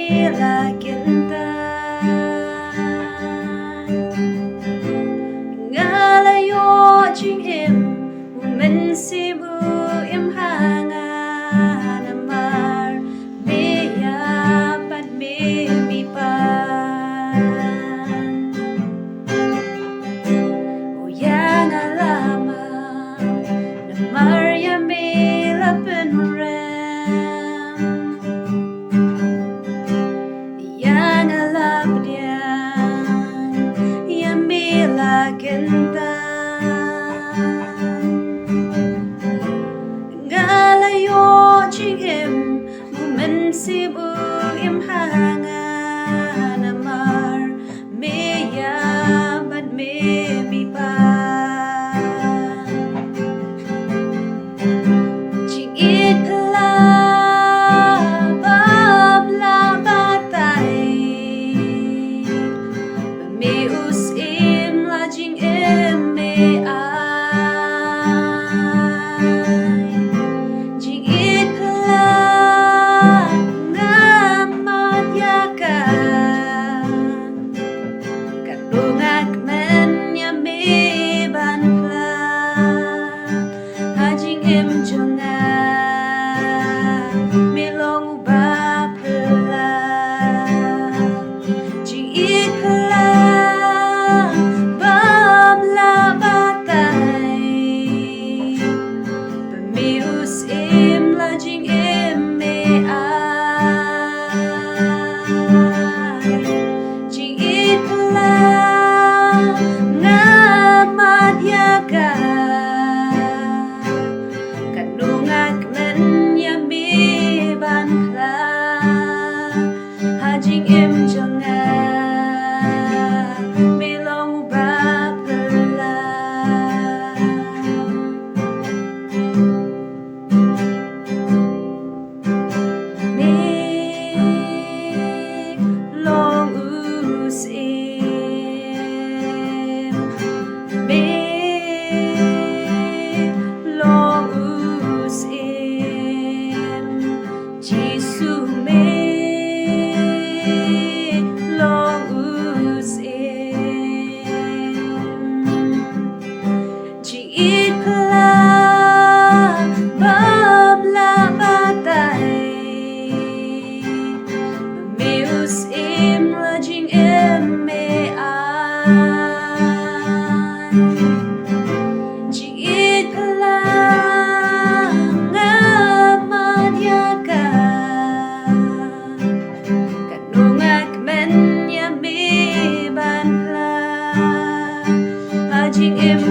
phylla ngalayo ching im men sibu im hanga namar beya pat me mi pan o yang alama namar ya me la penrem yang alabdian ya me la ngalayo ching im men sibu im hanga namar meya bat me mi pan ching itla bab la batay me us im la jing im me hajing im jonga milong ba pula me long us im me long us im Jisu me hajing im